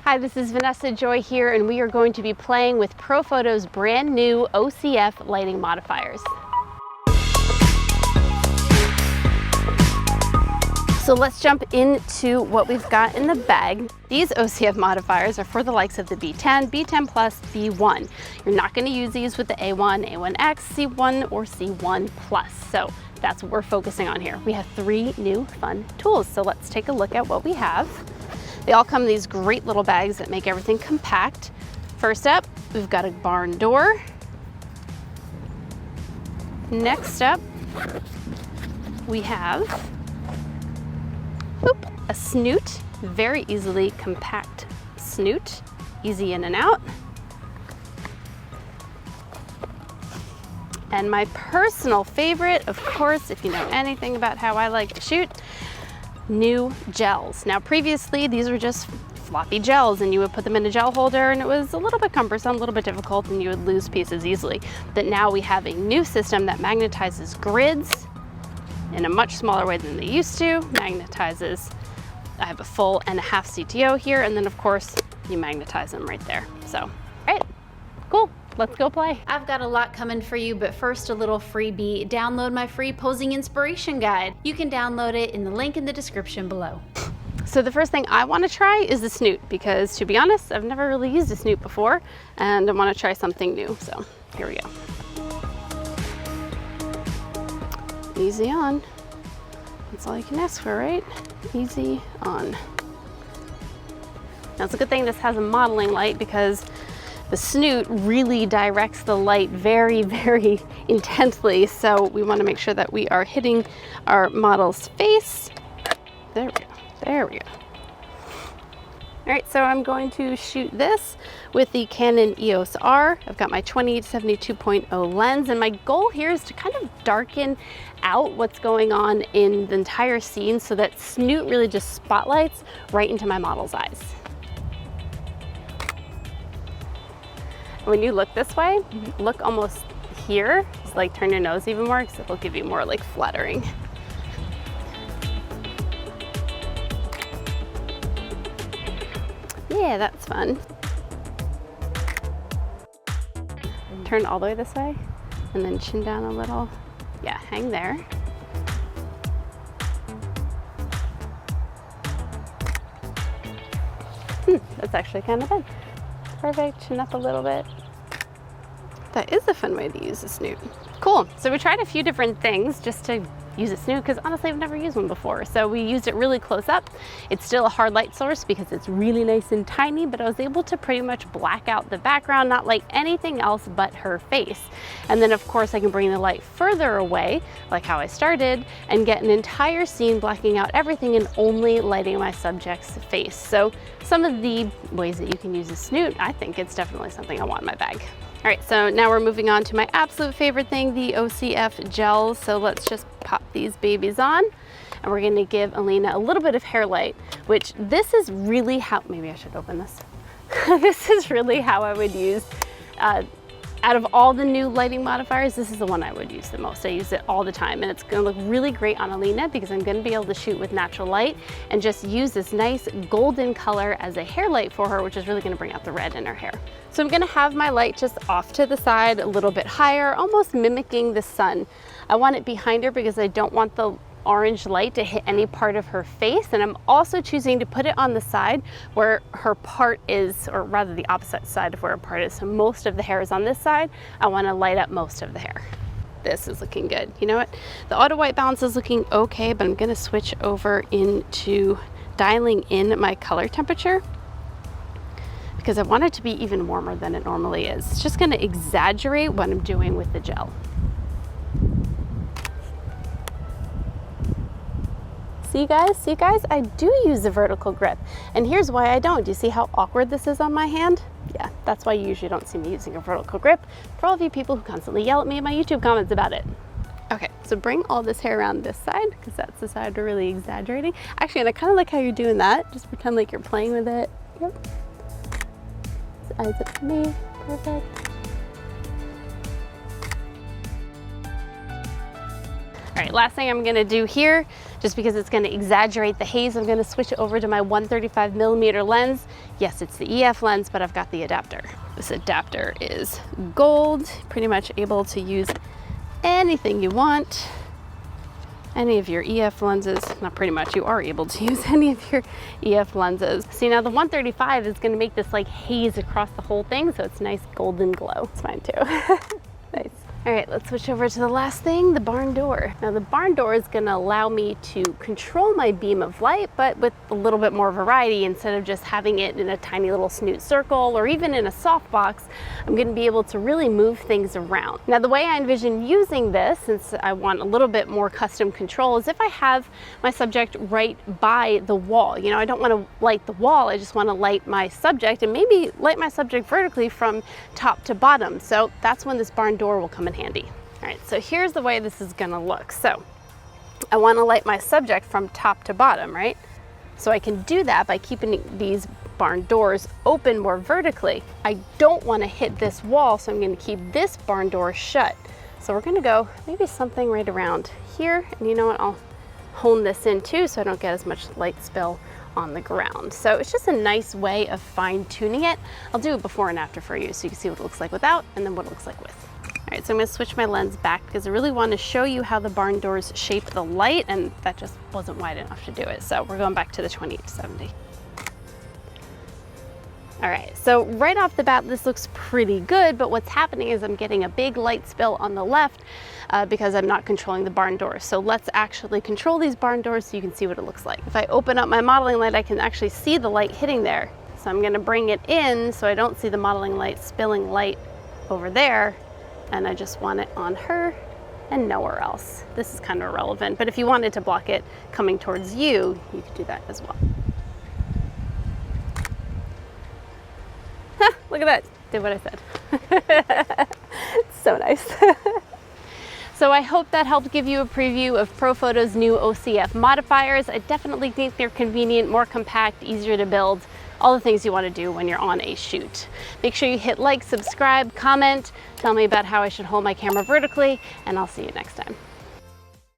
Hi, this is Vanessa Joy here, and we are going to be playing with Profoto's brand new OCF lighting modifiers. So let's jump into what we've got in the bag. These OCF modifiers are for the likes of the B10, B10 Plus, B1. You're not going to use these with the A1, A1X, C1, or C1 Plus. So that's what we're focusing on here. We have 3 new fun tools. So let's take a look at what we have. They all come in these great little bags that make everything compact. First up, we've got a barn door. Next up, we have a snoot, very easily compact snoot, easy in and out. And my personal favorite, of course, if you know anything about how I like to shoot, new gels. Now previously these were just floppy gels and you would put them in a gel holder and it was a little bit cumbersome, a little bit difficult, and you would lose pieces easily. But now we have a new system that magnetizes grids in a much smaller way than they used to. Magnetizes, I have a full and a half CTO here, and then of course you magnetize them right there. So, all right, cool. Let's go play. I've got a lot coming for you, but first a little freebie. Download my free posing inspiration guide. You can download it in the link in the description below. So the first thing I want to try is the snoot, because to be honest, I've never really used a snoot before and I want to try something new. So here we go. Easy on. That's all you can ask for, right? Easy on. Now it's a good thing this has a modeling light, because the snoot really directs the light very, very intensely. So we want to make sure that we are hitting our model's face. There we go. There we go. All right, so I'm going to shoot this with the Canon EOS R. I've got my 20-72.0 lens, and my goal here is to kind of darken out what's going on in the entire scene so that snoot really just spotlights right into my model's eyes. When you look this way, look almost here. Just like turn your nose even more, because it'll give you more like fluttering. Yeah, that's fun. Turn all the way this way and then chin down a little. Yeah, hang there. That's actually kind of fun. Perfect, chin up a little bit. That is a fun way to use a snoot. Cool, so we tried a few different things just to use a snoot, because honestly I've never used one before. So we used it really close up. It's still a hard light source because it's really nice and tiny, but I was able to pretty much black out the background, not like anything else but her face. And then of course I can bring the light further away, like how I started, and get an entire scene blacking out everything and only lighting my subject's face. So some of the ways that you can use a snoot, I think it's definitely something I want in my bag. All right, so now we're moving on to my absolute favorite thing, the OCF gels. So let's just pop these babies on, and we're gonna give Alina a little bit of hair light, which this is really how, maybe I should open this. This is really how I would use, out of all the new lighting modifiers, this is the one I would use the most. I use it all the time, and it's gonna look really great on Alina because I'm gonna be able to shoot with natural light and just use this nice golden color as a hair light for her, which is really gonna bring out the red in her hair. So I'm gonna have my light just off to the side, a little bit higher, almost mimicking the sun. I want it behind her because I don't want the orange light to hit any part of her face, and I'm also choosing to put it on the side where her part is, or rather the opposite side of where her part is. So most of the hair is on this side. I want to light up most of the hair. This is looking good. You know what? The auto white balance is looking okay, but I'm going to switch over into dialing in my color temperature because I want it to be even warmer than it normally is. It's just going to exaggerate what I'm doing with the gel. See guys, I do use the vertical grip, and here's why I don't. Do you see how awkward this is on my hand? Yeah, that's why you usually don't see me using a vertical grip, for all of you people who constantly yell at me in my YouTube comments about it. Okay, so bring all this hair around this side, because that's the side we're really exaggerating. Actually, and I kind of like how you're doing that. Just pretend like you're playing with it. Yep. Eyes up to me, perfect. All right, last thing I'm gonna do here, just because it's gonna exaggerate the haze, I'm gonna switch over to my 135mm lens. Yes, it's the EF lens, but I've got the adapter. This adapter is gold, pretty much able to use anything you want. Any of your EF lenses, not pretty much, you are able to use any of your EF lenses. See, now the 135 is gonna make this like haze across the whole thing, so it's nice golden glow. It's fine too. Nice. All right, let's switch over to the last thing, the barn door. Now the barn door is gonna allow me to control my beam of light, but with a little bit more variety. Instead of just having it in a tiny little snoot circle or even in a softbox, I'm gonna be able to really move things around. Now the way I envision using this, since I want a little bit more custom control, is if I have my subject right by the wall. You know, I don't wanna light the wall, I just wanna light my subject and maybe light my subject vertically from top to bottom. So that's when this barn door will come in handy. All right, so here's the way this is gonna look. So I wanna light my subject from top to bottom, right? So I can do that by keeping these barn doors open more vertically. I don't wanna hit this wall, so I'm gonna keep this barn door shut. So we're gonna go maybe something right around here. And you know what, I'll hone this in too so I don't get as much light spill on the ground. So it's just a nice way of fine tuning it. I'll do it before and after for you so you can see what it looks like without and then what it looks like with. All right, so I'm gonna switch my lens back because I really want to show you how the barn doors shape the light, and that just wasn't wide enough to do it. So we're going back to the 28-70. All right, so right off the bat, this looks pretty good, but what's happening is I'm getting a big light spill on the left because I'm not controlling the barn doors. So let's actually control these barn doors so you can see what it looks like. If I open up my modeling light, I can actually see the light hitting there. So I'm gonna bring it in so I don't see the modeling light spilling light over there. And I just want it on her and nowhere else. This is kind of irrelevant, but if you wanted to block it coming towards you, you could do that as well. Look at that, did what I said. So nice. So I hope that helped give you a preview of Profoto's new OCF modifiers. I definitely think they're convenient, more compact, easier to build, all the things you want to do when you're on a shoot. Make sure you hit like, subscribe, comment, tell me about how I should hold my camera vertically, and I'll see you next time.